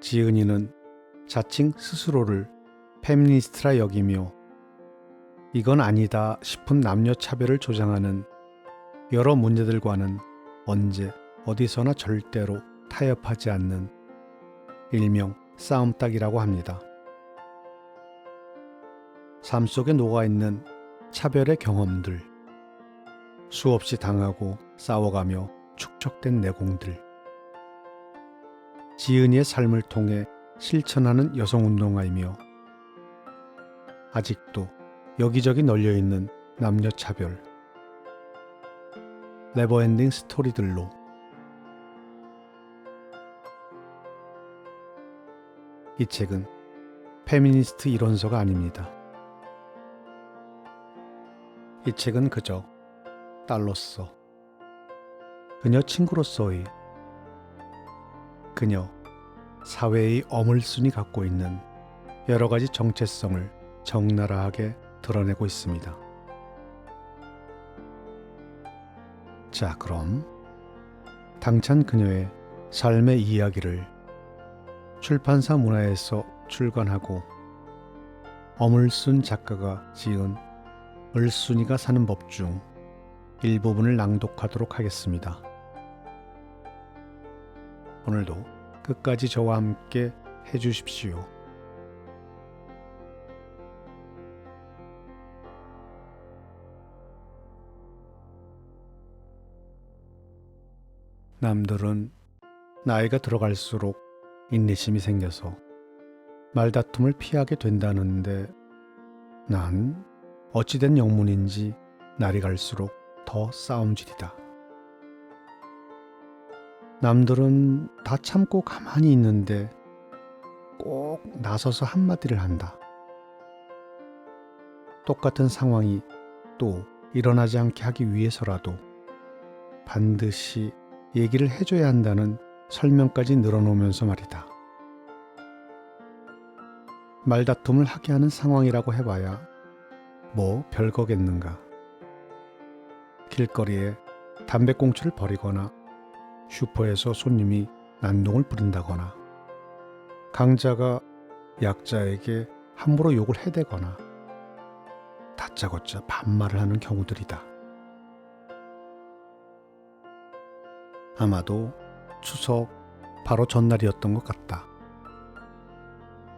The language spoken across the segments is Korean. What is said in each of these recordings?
지은이는 자칭 스스로를 페미니스트라 여기며 이건 아니다 싶은 남녀 차별을 조장하는 여러 문제들과는 언제 어디서나 절대로 타협하지 않는 일명 싸움닭이라고 합니다. 삶 속에 녹아있는 차별의 경험들, 수없이 당하고 싸워가며 축적된 내공들, 지은이의 삶을 통해 실천하는 여성운동가이며 아직도 여기저기 널려있는 남녀 차별, 네버엔딩 스토리들로 이 책은 페미니스트 이론서가 아닙니다. 이 책은 그저 딸로서, 그녀 친구로서의, 그녀 사회의 어물순이 갖고 있는 여러 가지 정체성을 적나라하게 드러내고 있습니다. 자, 그럼 당찬 그녀의 삶의 이야기를 출판사 문화에서 출간하고 어물순 작가가 지은 을순이가 사는 법 중 일부분을 낭독하도록 하겠습니다. 오늘도 끝까지 저와 함께 해주십시오. 남들은 나이가 들어갈수록 인내심이 생겨서 말다툼을 피하게 된다는데 난 어찌된 영문인지 날이 갈수록 더 싸움질이다. 남들은 다 참고 가만히 있는데 꼭 나서서 한마디를 한다. 똑같은 상황이 또 일어나지 않게 하기 위해서라도 반드시 얘기를 해줘야 한다는 설명까지 늘어놓으면서 말이다. 말다툼을 하게 하는 상황이라고 해봐야 뭐 별거겠는가. 길거리에 담배꽁초를 버리거나 슈퍼에서 손님이 난동을 부린다거나 강자가 약자에게 함부로 욕을 해대거나 다짜고짜 반말을 하는 경우들이다. 아마도 추석 바로 전날이었던 것 같다.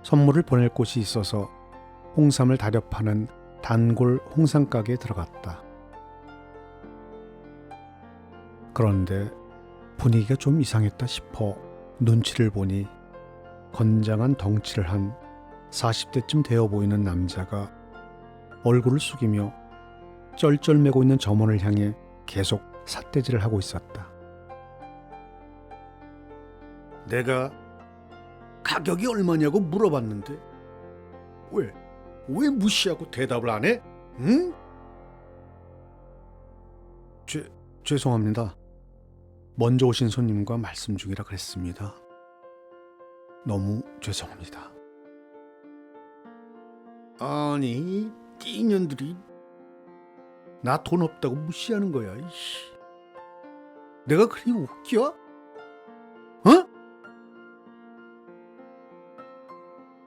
선물을 보낼 곳이 있어서 홍삼을 다려 파는 단골 홍삼 가게에 들어갔다. 그런데 분위기가 좀 이상했다 싶어 눈치를 보니 건장한 덩치를 한 40대쯤 되어 보이는 남자가 얼굴을 숙이며 쩔쩔매고 있는 점원을 향해 계속 삿대질을 하고 있었다. 내가 가격이 얼마냐고 물어봤는데 왜 무시하고 대답을 안 해? 응? 죄송합니다. 먼저 오신 손님과 말씀 중이라 그랬습니다. 너무 죄송합니다. 아니, 띠년들이 나 돈 없다고 무시하는 거야. 이씨. 내가 그리 웃겨? 어?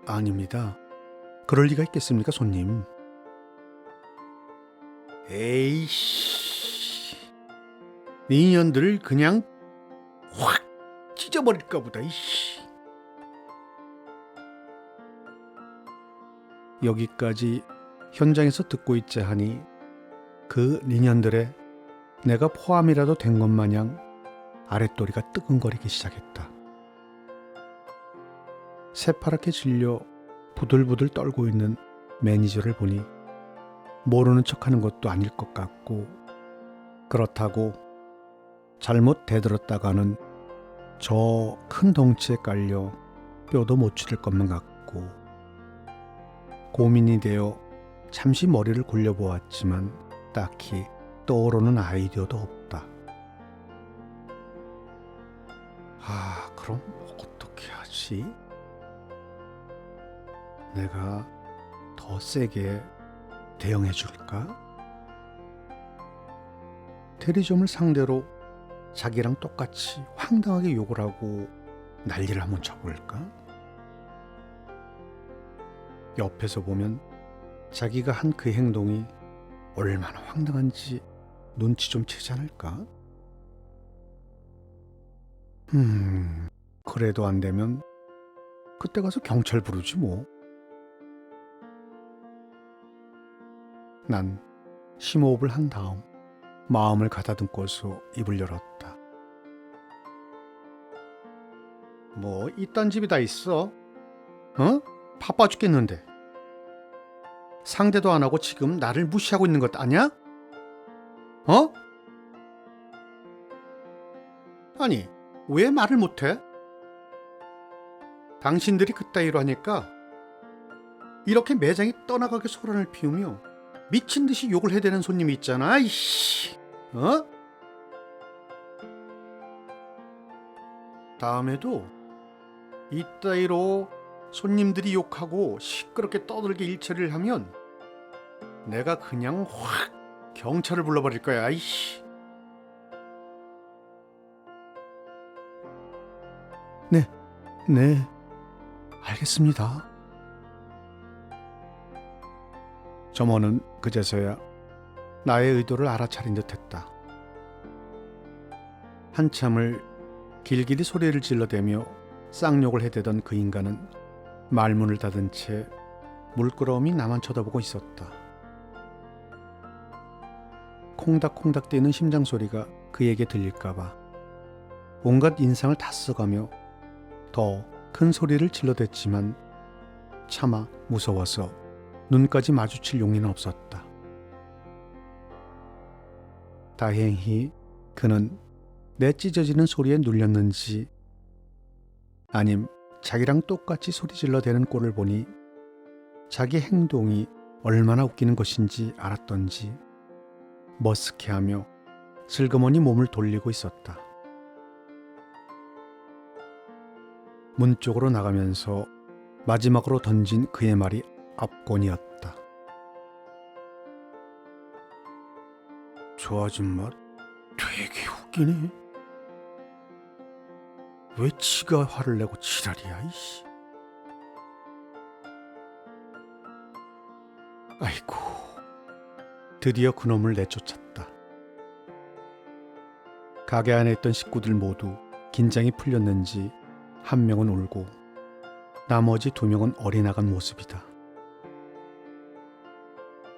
아닙니다. 그럴 리가 있겠습니까, 손님? 에이씨, 니년들 그냥 확 찢어버릴까 보다. 이씨. 여기까지 현장에서 듣고 있자 하니 그 니년들의 내가 포함이라도 된 것 마냥 아랫도리가 뜨끔거리기 시작했다. 새파랗게 질려 부들부들 떨고 있는 매니저를 보니 모르는 척하는 것도 아닐 것 같고, 그렇다고 잘못 대들었다가는 저 큰 덩치에 깔려 뼈도 못 추릴 것만 같고, 고민이 되어 잠시 머리를 굴려보았지만 딱히 떠오르는 아이디어도 없다. 그럼 어떻게 하지? 내가 더 세게 대응해 줄까? 대리점을 상대로 자기랑 똑같이 황당하게 욕을 하고 난리를 한번 쳐볼까? 옆에서 보면 자기가 한 그 행동이 얼마나 황당한지 눈치 좀 채지 않을까? 그래도 안 되면 그때 가서 경찰 부르지 뭐. 난 심호흡을 한 다음 마음을 가다듬고서 입을 열었다. 뭐 이딴 집이 다 있어? 어? 바빠 죽겠는데. 상대도 안 하고 지금 나를 무시하고 있는 것 아니야? 어? 아니, 왜 말을 못해? 당신들이 그따위로 하니까 이렇게 매장이 떠나가게 소란을 피우며 미친 듯이 욕을 해대는 손님이 있잖아. 이씨, 어? 다음에도 이따위로 손님들이 욕하고 시끄럽게 떠들게 일처리를 하면 내가 그냥 확 경찰을 불러버릴 거야. 이씨. 네, 알겠습니다. 점원은 그제서야 나의 의도를 알아차린 듯했다. 한참을 길길이 소리를 질러대며 쌍욕을 해대던 그 인간은 말문을 닫은 채 물끄러미 나만 쳐다보고 있었다. 콩닥콩닥 뛰는 심장 소리가 그에게 들릴까봐 온갖 인상을 다 써가며 더 큰 소리를 질러댔지만 차마 무서워서 눈까지 마주칠 용기는 없었다. 다행히 그는 내 찢어지는 소리에 눌렸는지 아님 자기랑 똑같이 소리 질러대는 꼴을 보니 자기 행동이 얼마나 웃기는 것인지 알았던지 머쓱해하며 슬그머니 몸을 돌리고 있었다. 문 쪽으로 나가면서 마지막으로 던진 그의 말이 압권이었다. 저 아줌마 되게 웃기네. 왜 지가 화를 내고 지랄이야, 이씨. 아이고, 드디어 그놈을 내쫓았다. 가게 안에 있던 식구들 모두 긴장이 풀렸는지 한 명은 울고 나머지 두 명은 어리나간 모습이다.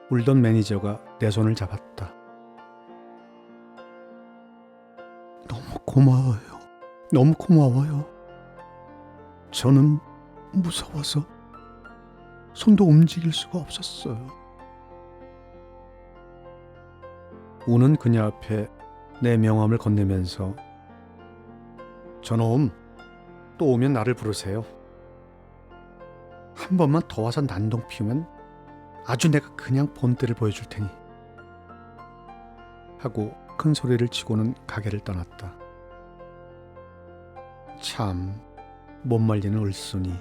울던 매니저가 내 손을 잡았다. 너무 고마워요. 너무 고마워요. 저는 무서워서 손도 움직일 수가 없었어요. 우는 그녀 앞에 내 명함을 건네면서 저놈 또 오면 나를 부르세요. 한 번만 더 와서 난동 피우면 아주 내가 그냥 본때를 보여줄 테니 하고 큰 소리를 치고는 가게를 떠났다. 참 못 말리는 을순이.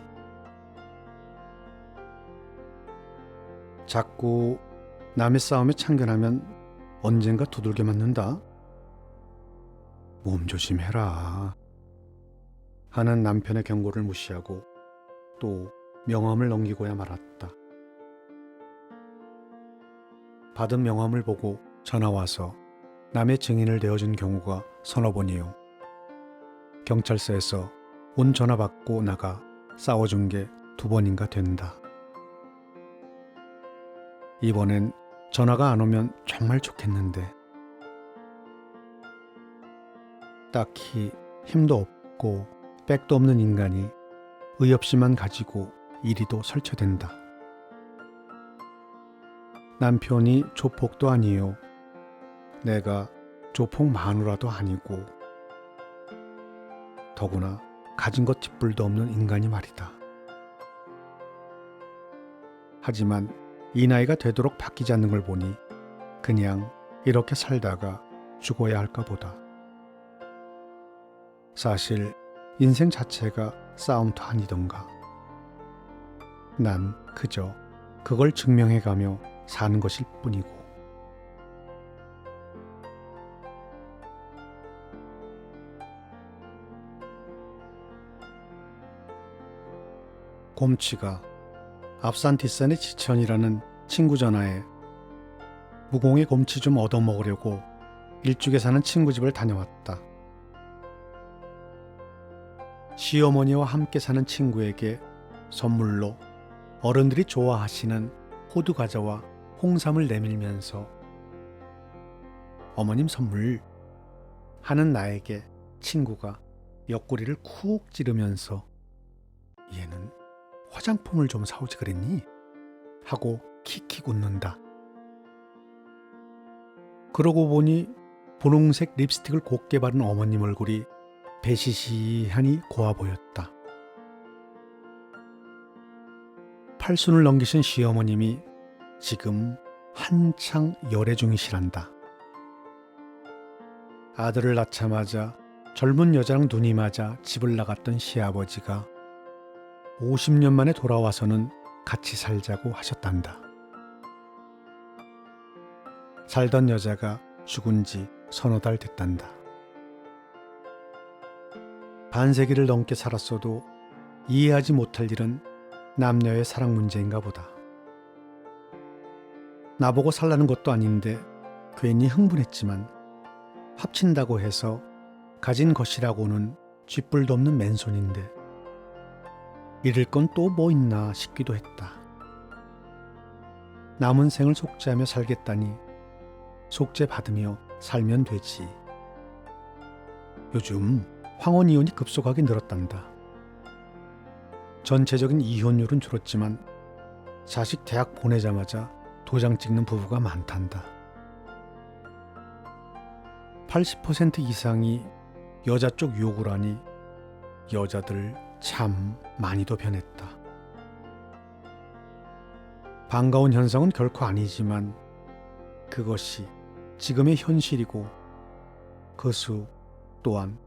자꾸 남의 싸움에 참견하면 언젠가 두들겨 맞는다. 몸 조심해라 하는 남편의 경고를 무시하고 또 명함을 넘기고야 말았다. 받은 명함을 보고 전화와서 남의 증인을 대어준 경우가 서너 번이요. 경찰서에서 온 전화 받고 나가 싸워준 게 2번인가 된다. 이번엔 전화가 안 오면 정말 좋겠는데 딱히 힘도 없고 백도 없는 인간이 의협심만 가지고 이리도 설쳐댄다. 남편이 조폭도 아니요. 내가 조폭 마누라도 아니고 더구나 가진 것 뒷불도 없는 인간이 말이다. 하지만 이 나이가 되도록 바뀌지 않는 걸 보니 그냥 이렇게 살다가 죽어야 할까 보다. 사실 인생 자체가 싸움터 아니던가. 난 그저 그걸 증명해가며 사는 것일 뿐이고. 곰치가 압산티산의 지천이라는 친구 전화에 무공의 곰치 좀 얻어먹으려고 일죽에 사는 친구 집을 다녀왔다. 시어머니와 함께 사는 친구에게 선물로 어른들이 좋아하시는 호두 과자와 홍삼을 내밀면서 어머님 선물 하는 나에게 친구가 옆구리를 쿡 찌르면서 얘는 화장품을 좀 사오지 그랬니? 하고 킥킥 웃는다. 그러고 보니 분홍색 립스틱을 곱게 바른 어머님 얼굴이 배시시하니 고와 보였다. 팔순을 넘기신 시어머님이 지금 한창 열애 중이시란다. 아들을 낳자마자 젊은 여자랑 눈이 맞아 집을 나갔던 시아버지가 50년 만에 돌아와서는 같이 살자고 하셨단다. 살던 여자가 죽은 지 서너 달 됐단다. 반세기를 넘게 살았어도 이해하지 못할 일은 남녀의 사랑 문제인가 보다. 나보고 살라는 것도 아닌데 괜히 흥분했지만 합친다고 해서 가진 것이라고는 쥐뿔도 없는 맨손인데 잃을 건 또 뭐 있나 싶기도 했다. 남은 생을 속죄하며 살겠다니 속죄 받으며 살면 되지. 요즘 황혼 이혼이 급속하게 늘었단다. 전체적인 이혼율은 줄었지만 자식 대학 보내자마자 도장 찍는 부부가 많단다. 80% 이상이 여자 쪽 욕을 하니 여자들 참 많이도 변했다. 반가운 현상은 결코 아니지만 그것이 지금의 현실이고 그 수 또한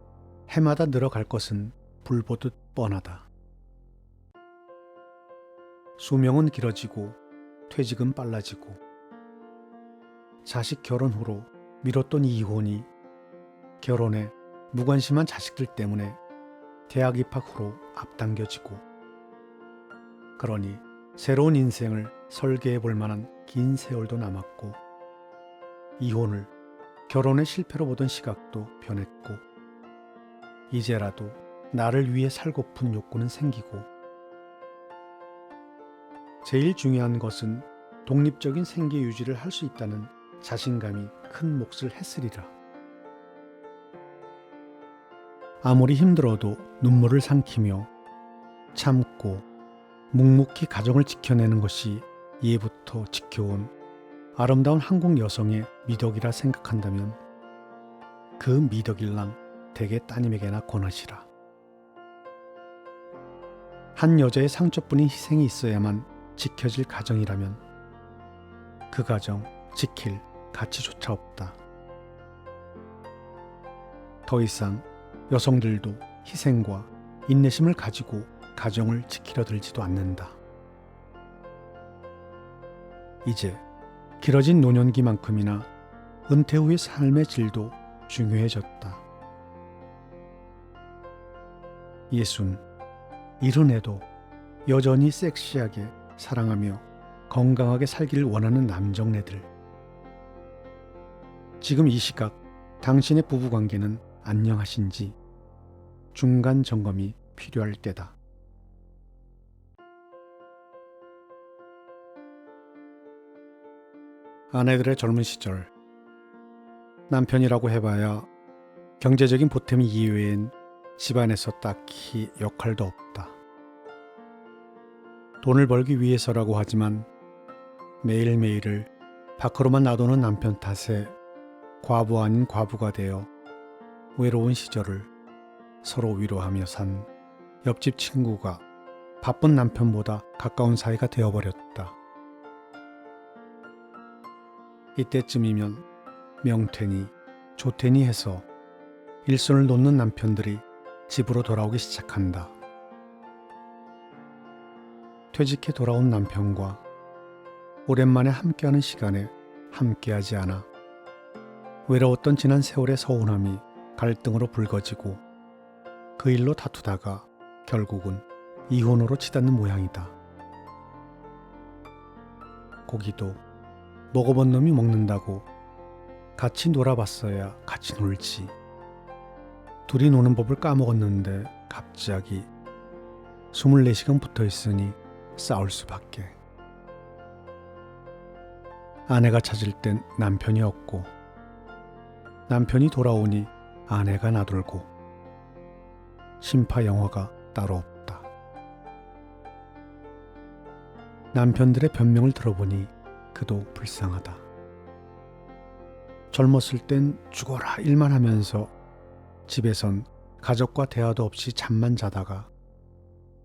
해마다 늘어갈 것은 불보듯 뻔하다. 수명은 길어지고 퇴직은 빨라지고 자식 결혼 후로 미뤘던 이혼이 결혼에 무관심한 자식들 때문에 대학 입학 후로 앞당겨지고 그러니 새로운 인생을 설계해 볼 만한 긴 세월도 남았고 이혼을 결혼의 실패로 보던 시각도 변했고 이제라도 나를 위해 살고픈 욕구는 생기고 제일 중요한 것은 독립적인 생계 유지를 할 수 있다는 자신감이 큰 몫을 했으리라. 아무리 힘들어도 눈물을 삼키며 참고 묵묵히 가정을 지켜내는 것이 예부터 지켜온 아름다운 한국 여성의 미덕이라 생각한다면 그 미덕일랑 대개 따님에게나 권하시라. 한 여자의 상처뿐인 희생이 있어야만 지켜질 가정이라면 그 가정 지킬 가치조차 없다. 더 이상 여성들도 희생과 인내심을 가지고 가정을 지키려 들지도 않는다. 이제 길어진 노년기만큼이나 은퇴 후의 삶의 질도 중요해졌다. 60, 70에도 여전히 섹시하게 사랑하며 건강하게 살기를 원하는 남정네들. 지금 이 시각 당신의 부부관계는 안녕하신지 중간 점검이 필요할 때다. 아내들의 젊은 시절, 남편이라고 해봐야 경제적인 보탬이 이외엔 집안에서 딱히 역할도 없다. 돈을 벌기 위해서라고 하지만 매일매일을 밖으로만 놔두는 남편 탓에 과부 아닌 과부가 되어 외로운 시절을 서로 위로하며 산 옆집 친구가 바쁜 남편보다 가까운 사이가 되어버렸다. 이때쯤이면 명태니 조태니 해서 일손을 놓는 남편들이 집으로 돌아오기 시작한다. 퇴직해 돌아온 남편과 오랜만에 함께하는 시간에 함께하지 않아 외로웠던 지난 세월의 서운함이 갈등으로 불거지고 그 일로 다투다가 결국은 이혼으로 치닫는 모양이다. 고기도 먹어본 놈이 먹는다고 같이 놀아봤어야 같이 놀지. 둘이 노는 법을 까먹었는데 갑자기 24시간 붙어 있으니 싸울 수밖에. 아내가 찾을 땐 남편이 없고 남편이 돌아오니 아내가 나돌고 심파 영화가 따로 없다. 남편들의 변명을 들어보니 그도 불쌍하다. 젊었을 땐 죽어라 일만 하면서 집에선 가족과 대화도 없이 잠만 자다가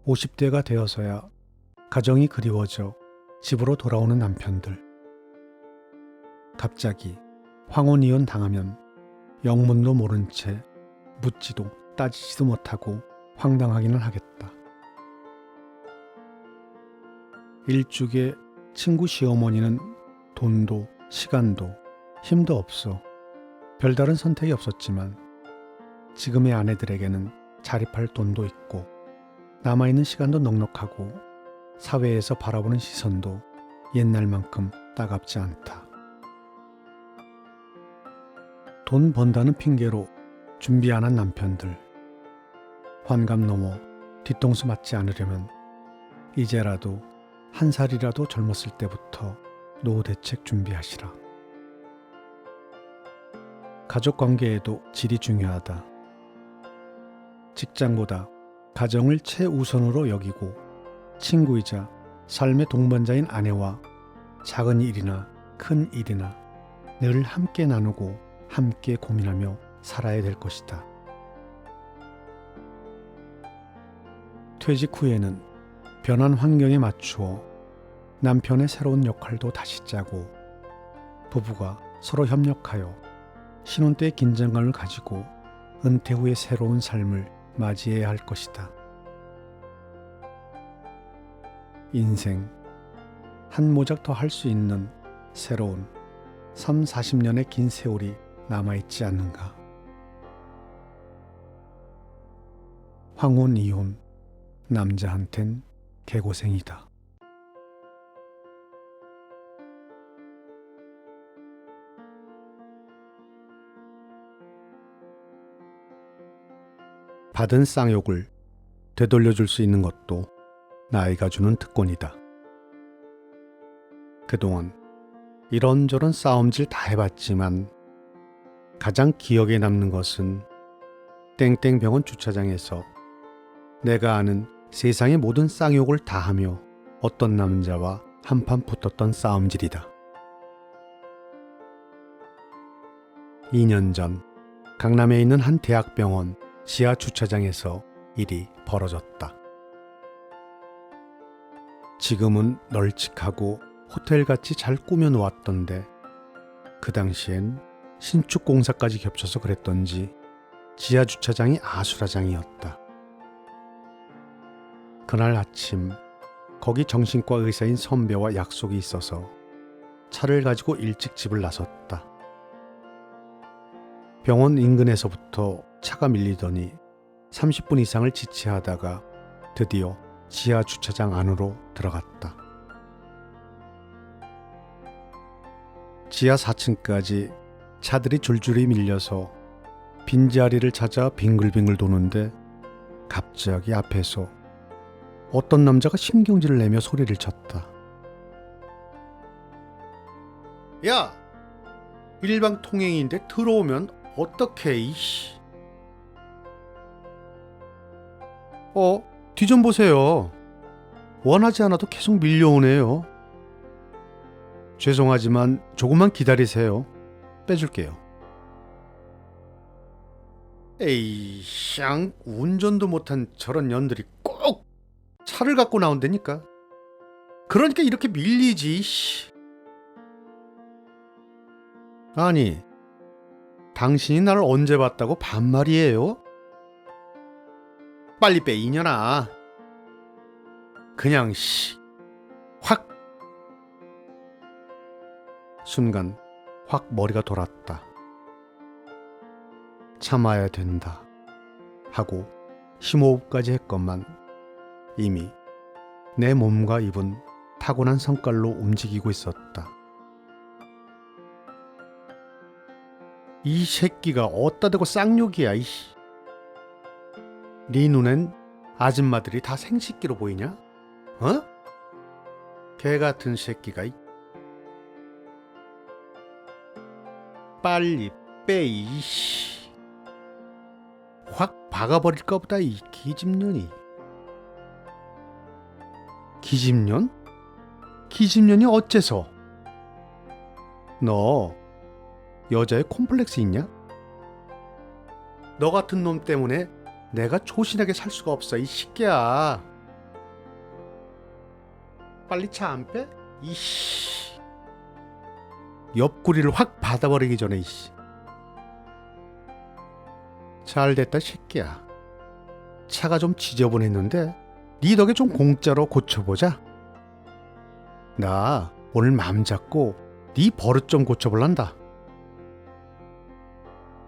50대가 되어서야 가정이 그리워져 집으로 돌아오는 남편들. 갑자기 황혼이혼 당하면 영문도 모른 채 묻지도 따지지도 못하고 황당하기는 하겠다. 일죽에 친구 시어머니는 돈도 시간도 힘도 없어 별다른 선택이 없었지만 지금의 아내들에게는 자립할 돈도 있고 남아있는 시간도 넉넉하고 사회에서 바라보는 시선도 옛날만큼 따갑지 않다. 돈 번다는 핑계로 준비 안 한 남편들. 환갑 넘어 뒤통수 맞지 않으려면 이제라도 한 살이라도 젊었을 때부터 노후 대책 준비하시라. 가족 관계에도 질이 중요하다. 직장보다 가정을 최우선으로 여기고 친구이자 삶의 동반자인 아내와 작은 일이나 큰 일이나 늘 함께 나누고 함께 고민하며 살아야 될 것이다. 퇴직 후에는 변한 환경에 맞추어 남편의 새로운 역할도 다시 짜고 부부가 서로 협력하여 신혼 때의 긴장감을 가지고 은퇴 후의 새로운 삶을 맞이해야 할 것이다. 인생 한 모작 더 할 수 있는 새로운 3, 40년의 긴 세월이 남아있지 않는가. 황혼 이혼, 남자한텐 개고생이다. 받은 쌍욕을 되돌려줄 수 있는 것도 나이가 주는 특권이다. 그동안 이런저런 싸움질 다 해봤지만 가장 기억에 남는 것은 땡땡병원 주차장에서 내가 아는 세상의 모든 쌍욕을 다 하며 어떤 남자와 한판 붙었던 싸움질이다. 2년 전 강남에 있는 한 대학병원 지하 주차장에서 일이 벌어졌다. 지금은 널찍하고 호텔같이 잘 꾸며놓았던데 그 당시엔 신축 공사까지 겹쳐서 그랬던지 지하 주차장이 아수라장이었다. 그날 아침 거기 정신과 의사인 선배와 약속이 있어서 차를 가지고 일찍 집을 나섰다. 병원 인근에서부터 차가 밀리더니 30분 이상을 지체하다가 드디어 지하 주차장 안으로 들어갔다. 지하 4층까지 차들이 줄줄이 밀려서 빈자리를 찾아 빙글빙글 도는데 갑자기 앞에서 어떤 남자가 신경질을 내며 소리를 쳤다. 야! 일방통행인데 들어오면 어떡해 이씨. 뒤 좀 보세요. 원하지 않아도 계속 밀려오네요. 죄송하지만 조금만 기다리세요. 빼줄게요. 에이, 샹, 운전도 못한 저런 년들이 꼭 차를 갖고 나온다니까. 그러니까 이렇게 밀리지. 씨. 아니, 당신이 나를 언제 봤다고 반말이에요? 빨리 빼 이년아. 그냥 확. 순간 확 머리가 돌았다. 참아야 된다 하고 심호흡까지 했건만 이미 내 몸과 입은 타고난 성깔로 움직이고 있었다. 이 새끼가 어디다 대고 쌍욕이야, 이씨. 네 눈엔 아줌마들이 다 생식기로 보이냐? 어? 개 같은 새끼가. 빨리 빼, 이씨. 확 박아버릴까 보다, 이 기집년이. 기집년? 기집년이 어째서? 너 여자의 콤플렉스 있냐? 너 같은 놈 때문에 내가 조신하게 살 수가 없어, 이 새끼야. 빨리 차 안 빼? 이씨. 옆구리를 확 받아버리기 전에, 이씨. 잘됐다, 새끼야. 차가 좀 지저분했는데 네 덕에 좀 공짜로 고쳐보자. 나 오늘 맘 잡고 네 버릇 좀 고쳐볼란다.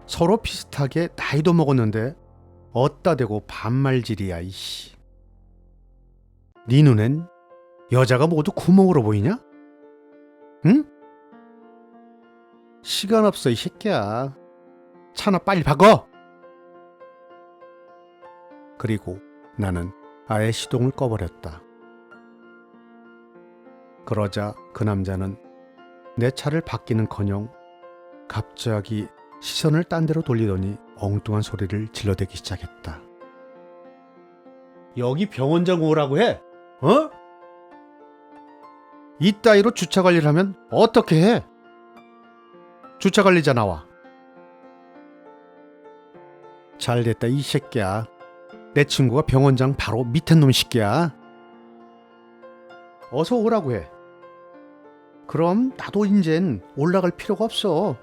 서로 비슷하게 나이도 먹었는데 어따 대고 반말질이야, 이씨. 네 눈엔 여자가 모두 구멍으로 보이냐? 응? 시간 없어, 이 새끼야. 차나 빨리 바꿔. 그리고 나는 아예 시동을 꺼버렸다. 그러자 그 남자는 내 차를 바뀌는커녕 갑자기 시선을 딴 데로 돌리더니 엉뚱한 소리를 질러대기 시작했다. 여기 병원장 오라고 해? 어? 이따위로 주차 관리를 하면 어떻게 해? 주차 관리자 나와. 잘됐다, 이 새끼야. 내 친구가 병원장 바로 밑에 놈 새끼야. 어서 오라고 해. 그럼 나도 인젠 올라갈 필요가 없어.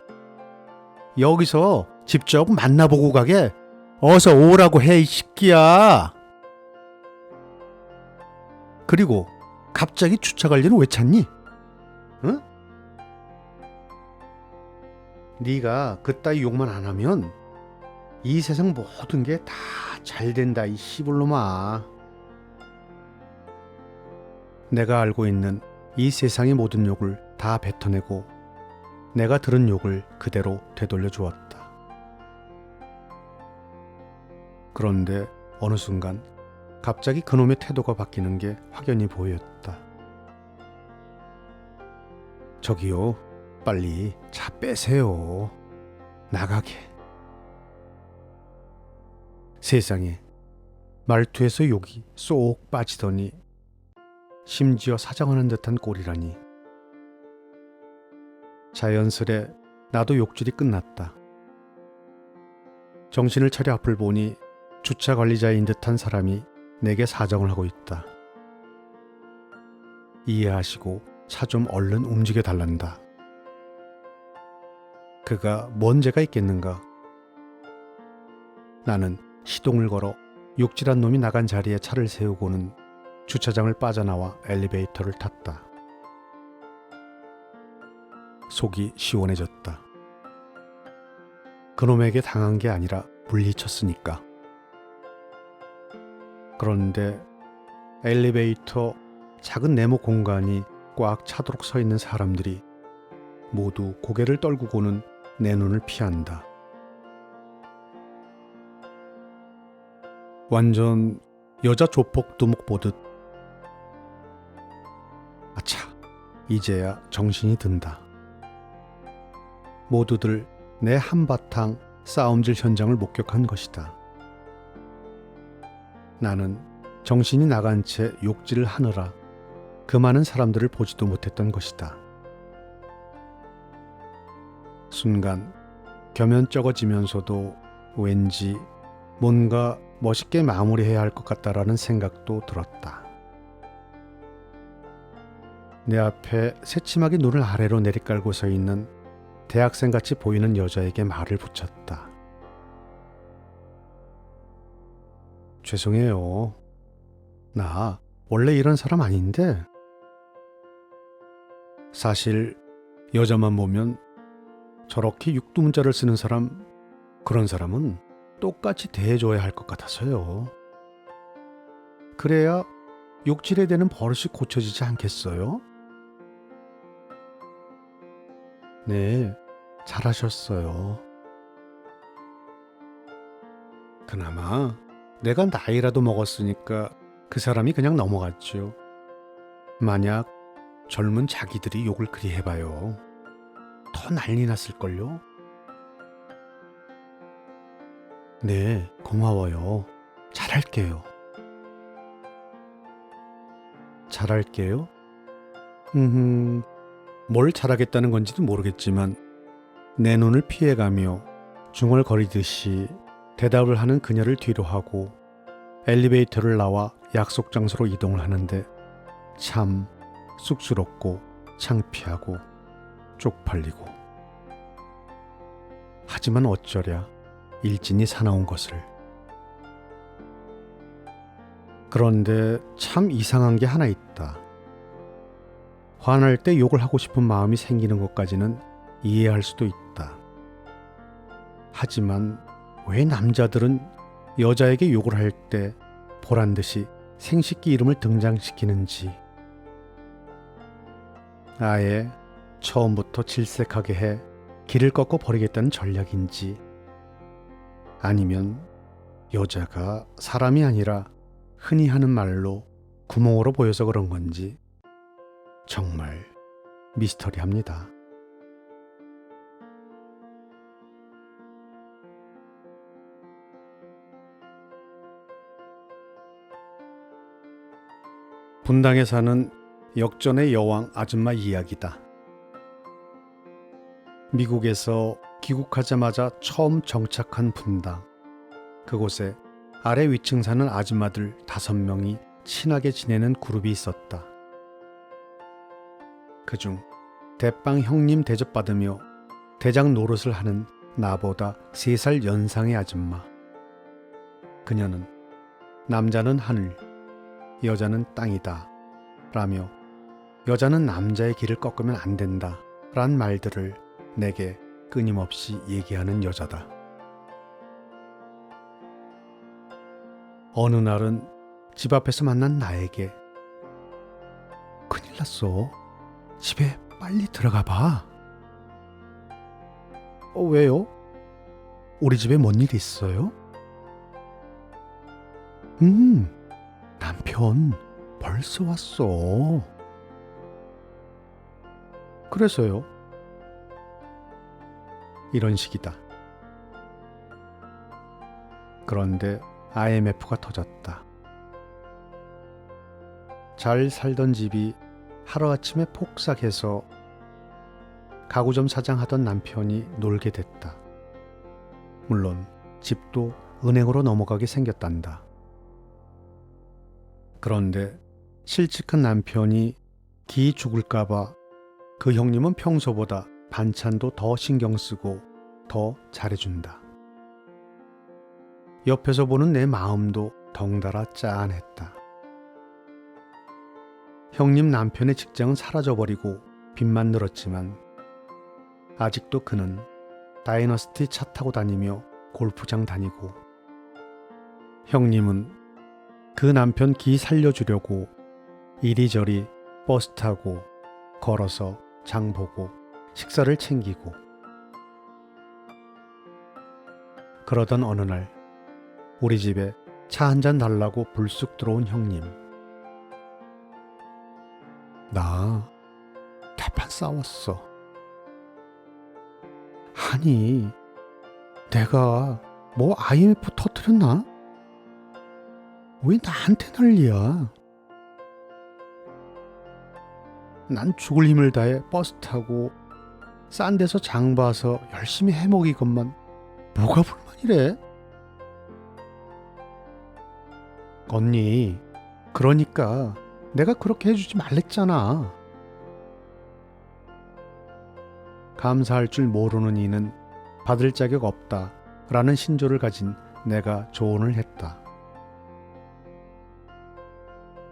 여기서 직접 만나보고 가게 어서 오라고 해, 이 새끼야. 그리고 갑자기 주차 관리는 왜 찾니? 응? 네가 그따위 욕만 안 하면 이 세상 모든 게 다 잘 된다, 이 씨불놈아. 내가 알고 있는 이 세상의 모든 욕을 다 뱉어내고 내가 들은 욕을 그대로 되돌려 주었다. 그런데 어느 순간 갑자기 그놈의 태도가 바뀌는 게 확연히 보였다. 저기요, 빨리 차 빼세요. 나가게. 세상에, 말투에서 욕이 쏙 빠지더니 심지어 사정하는 듯한 꼴이라니. 자연스레 나도 욕줄이 끝났다. 정신을 차려 앞을 보니 주차 관리자인 듯한 사람이 내게 사정을 하고 있다. 이해하시고 차 좀 얼른 움직여 달란다. 그가 뭔 죄가 있겠는가? 나는 시동을 걸어 욕질한 놈이 나간 자리에 차를 세우고는 주차장을 빠져나와 엘리베이터를 탔다. 속이 시원해졌다. 그놈에게 당한 게 아니라 물리쳤으니까. 그런데 엘리베이터 작은 네모 공간이 꽉 차도록 서 있는 사람들이 모두 고개를 떨구고는 내 눈을 피한다. 완전 여자 조폭 두목 보듯. 아차, 이제야 정신이 든다. 모두들 내 한바탕 싸움질 현장을 목격한 것이다. 나는 정신이 나간 채 욕질을 하느라 그 많은 사람들을 보지도 못했던 것이다. 순간 겸연쩍어지면서도 왠지 뭔가 멋있게 마무리해야 할 것 같다라는 생각도 들었다. 내 앞에 새침하게 눈을 아래로 내리깔고 서 있는 대학생같이 보이는 여자에게 말을 붙였다. 죄송해요. 나 원래 이런 사람 아닌데. 사실 여자만 보면 저렇게 육두문자를 쓰는 사람, 그런 사람은 똑같이 대해줘야 할 것 같아서요. 그래야 욕질에 대는 버릇이 고쳐지지 않겠어요? 네, 잘하셨어요. 그나마 내가 나이라도 먹었으니까 그 사람이 그냥 넘어갔죠. 만약 젊은 자기들이 욕을 그리 해봐요. 더 난리 났을걸요? 네, 고마워요. 잘할게요. 잘할게요? 뭘 잘하겠다는 건지도 모르겠지만 내 눈을 피해가며 중얼거리듯이 대답을 하는 그녀를 뒤로 하고 엘리베이터를 나와 약속 장소로 이동을 하는데 참 쑥스럽고 창피하고 쪽팔리고. 하지만 어쩌랴 일진이 사나운 것을. 그런데 참 이상한 게 하나 있다. 화날 때 욕을 하고 싶은 마음이 생기는 것까지는 이해할 수도 있다. 하지만 왜 남자들은 여자에게 욕을 할 때 보란듯이 생식기 이름을 등장시키는지, 아예 처음부터 질색하게 해 길을 꺾어 버리겠다는 전략인지, 아니면 여자가 사람이 아니라 흔히 하는 말로 구멍으로 보여서 그런 건지 정말 미스터리합니다. 분당에 사는 역전의 여왕 아줌마 이야기다. 미국에서 귀국하자마자 처음 정착한 분당. 그곳에 아래 위층 사는 아줌마들 5명이 친하게 지내는 그룹이 있었다. 그중 대빵 형님 대접받으며 대장 노릇을 하는 나보다 3살 연상의 아줌마. 그녀는 남자는 하늘, 여자는 땅이다 라며 여자는 남자의 길을 꺾으면 안 된다 란 말들을 내게 끊임없이 얘기하는 여자다. 어느 날은 집 앞에서 만난 나에게 큰일 났어. 집에 빨리 들어가 봐. 왜요? 우리 집에 뭔 일 있어요? 남편 벌써 왔어. 그래서요? 이런 식이다. 그런데 IMF가 터졌다. 잘 살던 집이 하루아침에 폭삭해서 가구점 사장 하던 남편이 놀게 됐다. 물론 집도 은행으로 넘어가게 생겼단다. 그런데 실직한 남편이 기 죽을까봐 그 형님은 평소보다 반찬도 더 신경 쓰고 더 잘해준다. 옆에서 보는 내 마음도 덩달아 짠했다. 형님 남편의 직장은 사라져버리고 빚만 늘었지만 아직도 그는 다이너스티 차 타고 다니며 골프장 다니고, 형님은 그 남편 기 살려주려고 이리저리 버스 타고 걸어서 장 보고 식사를 챙기고. 그러던 어느 날 우리 집에 차 한 잔 달라고 불쑥 들어온 형님. 나 대판 싸웠어. 아니, 내가 뭐 IMF 터뜨렸나? 왜 나한테 난리야? 난 죽을 힘을 다해 버스 타고 싼 데서 장 봐서 열심히 해먹이건만 뭐가 불만이래? 언니, 그러니까 내가 그렇게 해주지 말랬잖아. 감사할 줄 모르는 이는 받을 자격 없다 라는 신조를 가진 내가 조언을 했다.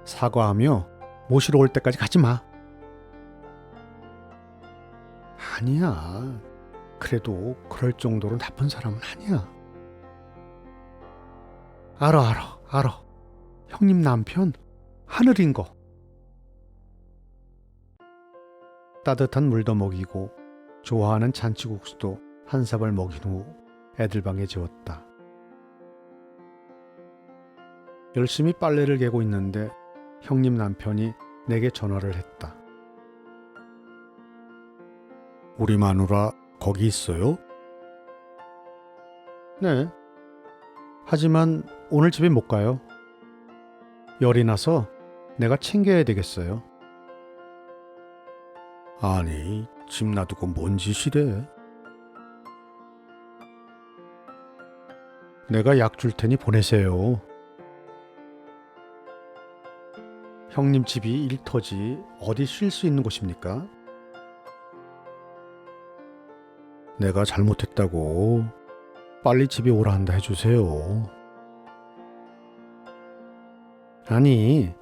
사과하며 모시러 올 때까지 가지 마. 아니야. 그래도 그럴 정도로 나쁜 사람은 아니야. 알아. 형님 남편 하늘인 거. 따뜻한 물도 먹이고 좋아하는 잔치국수도 한 사발 먹인 후 애들 방에 재웠다. 열심히 빨래를 개고 있는데 형님 남편이 내게 전화를 했다. 우리 마누라 거기 있어요? 네. 하지만 오늘 집에 못 가요. 열이 나서 내가 챙겨야 되겠어요. 아니, 집 놔두고 뭔 짓이래? 내가 약 줄 테니 보내세요. 형님 집이 일터지 어디 쉴 수 있는 곳입니까? 내가 잘못했다고 빨리 집에 오라 한다 해주세요. 아니,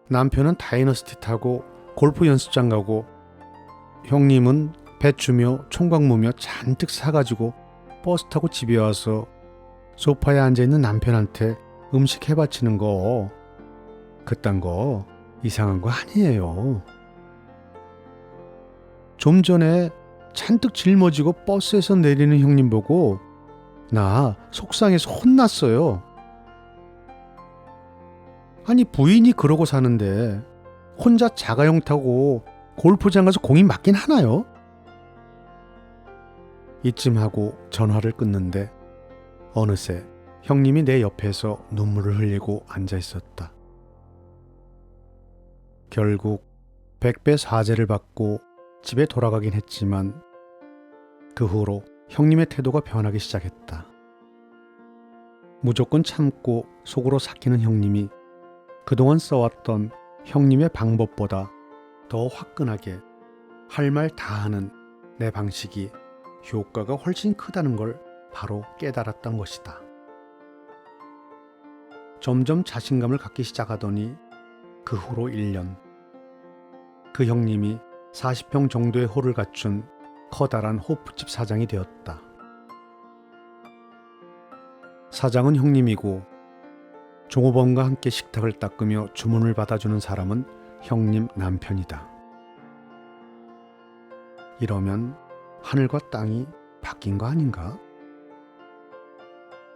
남편은 다이너스티 타고 골프 연습장 가고 형님은 배추며 총각무며 잔뜩 사가지고 버스 타고 집에 와서 소파에 앉아있는 남편한테 음식 해바치는 거, 그딴 거 이상한 거 아니에요. 좀 전에 잔뜩 짊어지고 버스에서 내리는 형님 보고 나 속상해서 혼났어요. 아니, 부인이 그러고 사는데 혼자 자가용 타고 골프장 가서 공이 맞긴 하나요? 이쯤 하고 전화를 끊는데 어느새 형님이 내 옆에서 눈물을 흘리고 앉아 있었다. 결국 100배 사죄를 받고 집에 돌아가긴 했지만 그 후로 형님의 태도가 변하기 시작했다. 무조건 참고 속으로 삭히는 형님이 그동안 써왔던 형님의 방법보다 더 화끈하게 할 말 다 하는 내 방식이 효과가 훨씬 크다는 걸 바로 깨달았던 것이다. 점점 자신감을 갖기 시작하더니 그 후로 1년, 그 형님이 40평 정도의 홀을 갖춘 커다란 호프집 사장이 되었다. 사장은 형님이고 종업원과 함께 식탁을 닦으며 주문을 받아주는 사람은 형님 남편이다. 이러면 하늘과 땅이 바뀐 거 아닌가?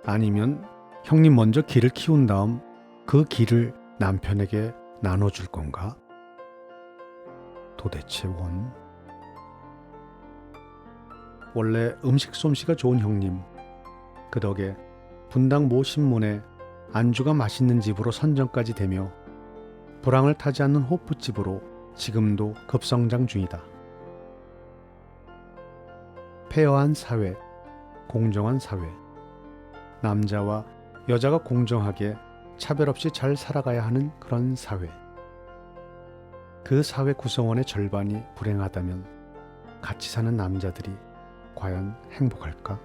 아니면 형님 먼저 기를 키운 다음 그 기를 남편에게 나눠줄 건가? 도대체 원? 원래 음식 솜씨가 좋은 형님, 그 덕에 분당 모 신문에 안주가 맛있는 집으로 선정까지 되며 불황을 타지 않는 호프집으로 지금도 급성장 중이다. 페어한 사회, 공정한 사회, 남자와 여자가 공정하게 차별 없이 잘 살아가야 하는 그런 사회. 그 사회 구성원의 절반이 불행하다면 같이 사는 남자들이 과연 행복할까?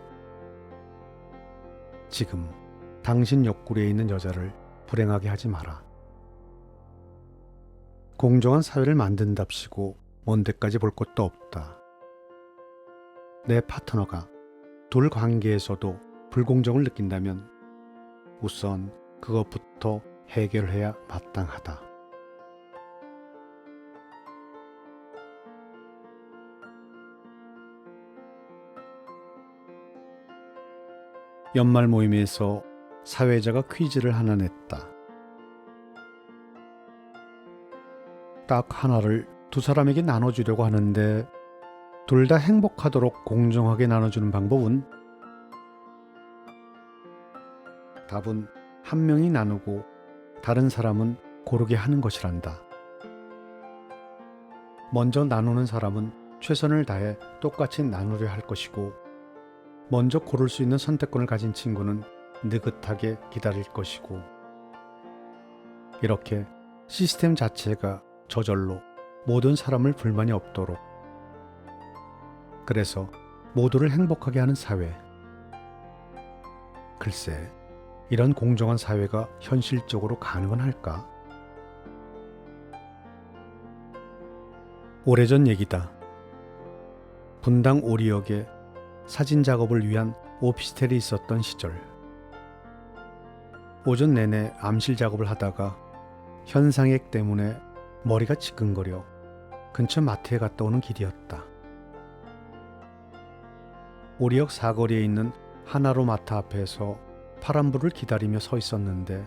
지금 당신 옆구리에 있는 여자를 불행하게 하지 마라. 공정한 사회를 만든답시고 먼 데까지 볼 것도 없다. 내 파트너가 둘 관계에서도 불공정을 느낀다면 우선 그것부터 해결해야 마땅하다. 연말 모임에서 사회자가 퀴즈를 하나 냈다. 딱 하나를 두 사람에게 나눠주려고 하는데 둘 다 행복하도록 공정하게 나눠주는 방법은? 답은 한 명이 나누고 다른 사람은 고르게 하는 것이란다. 먼저 나누는 사람은 최선을 다해 똑같이 나누려 할 것이고 먼저 고를 수 있는 선택권을 가진 친구는 느긋하게 기다릴 것이고 이렇게 시스템 자체가 저절로 모든 사람을 불만이 없도록 그래서 모두를 행복하게 하는 사회. 글쎄, 이런 공정한 사회가 현실적으로 가능은 할까? 오래전 얘기다. 분당 오리역에 사진 작업을 위한 오피스텔이 있었던 시절. 오전 내내 암실 작업을 하다가 현상액 때문에 머리가 지끈거려 근처 마트에 갔다 오는 길이었다. 오리역 사거리에 있는 하나로 마트 앞에서 파란불을 기다리며 서 있었는데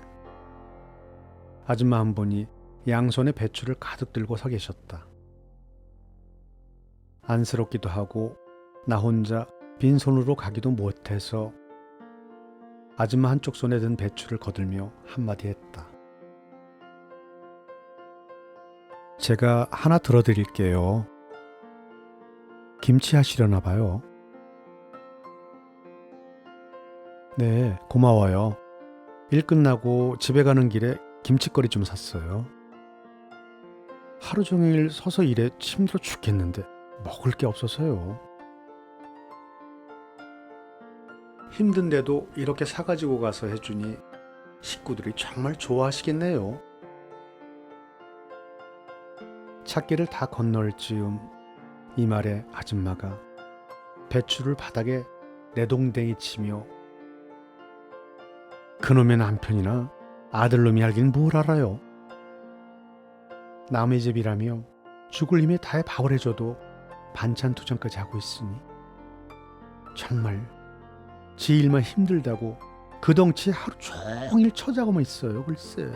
아줌마 한 분이 양손에 배추를 가득 들고 서 계셨다. 안쓰럽기도 하고 나 혼자 빈손으로 가기도 못해서 아줌마 한쪽 손에 든 배추를 거들며 한마디 했다. 제가 하나 들어드릴게요. 김치 하시려나 봐요. 네, 고마워요. 일 끝나고 집에 가는 길에 김치거리 좀 샀어요. 하루 종일 서서 일해 힘들어 죽겠는데 먹을 게 없어서요. 힘든데도 이렇게 사가지고 가서 해주니 식구들이 정말 좋아하시겠네요. 찾기를 다 건널 즈음 이 말에 아줌마가 배추를 바닥에 내동댕이 치며 그놈의 남편이나 아들놈이 알긴 뭘 알아요. 남의 집이라며 죽을 힘에 다해 밥을 해줘도 반찬 투정까지 하고 있으니 정말 지 일만 힘들다고 그 덩치에 하루 종일 처자고만 있어요. 글쎄.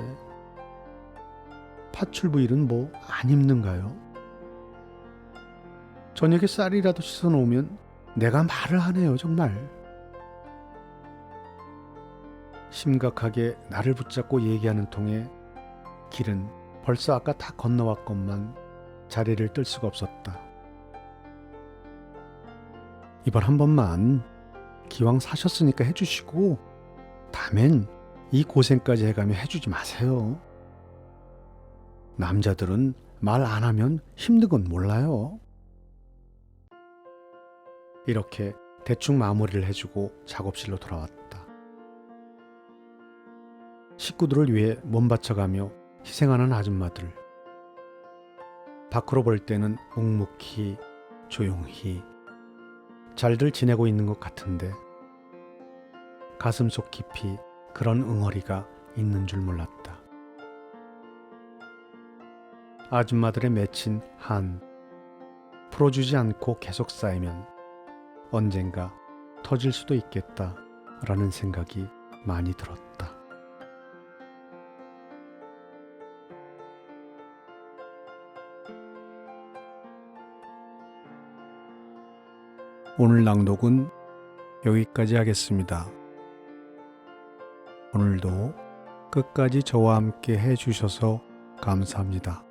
파출부 일은 뭐 안 힘든가요? 저녁에 쌀이라도 씻어놓으면 내가 말을 하네요. 정말. 심각하게 나를 붙잡고 얘기하는 통에 길은 벌써 아까 다 건너왔건만 자리를 뜰 수가 없었다. 이번 한 번만 기왕 사셨으니까 해주시고 다음엔 이 고생까지 해가며 해주지 마세요. 남자들은 말 안 하면 힘든 건 몰라요. 이렇게 대충 마무리를 해주고 작업실로 돌아왔다. 식구들을 위해 몸 바쳐가며 희생하는 아줌마들. 밖으로 볼 때는 묵묵히 조용히 잘들 지내고 있는 것 같은데 가슴속 깊이 그런 응어리가 있는 줄 몰랐다. 아줌마들의 맺힌 한 풀어주지 않고 계속 쌓이면 언젠가 터질 수도 있겠다라는 생각이 많이 들었다. 오늘 낭독은 여기까지 하겠습니다. 오늘도 끝까지 저와 함께 해주셔서 감사합니다.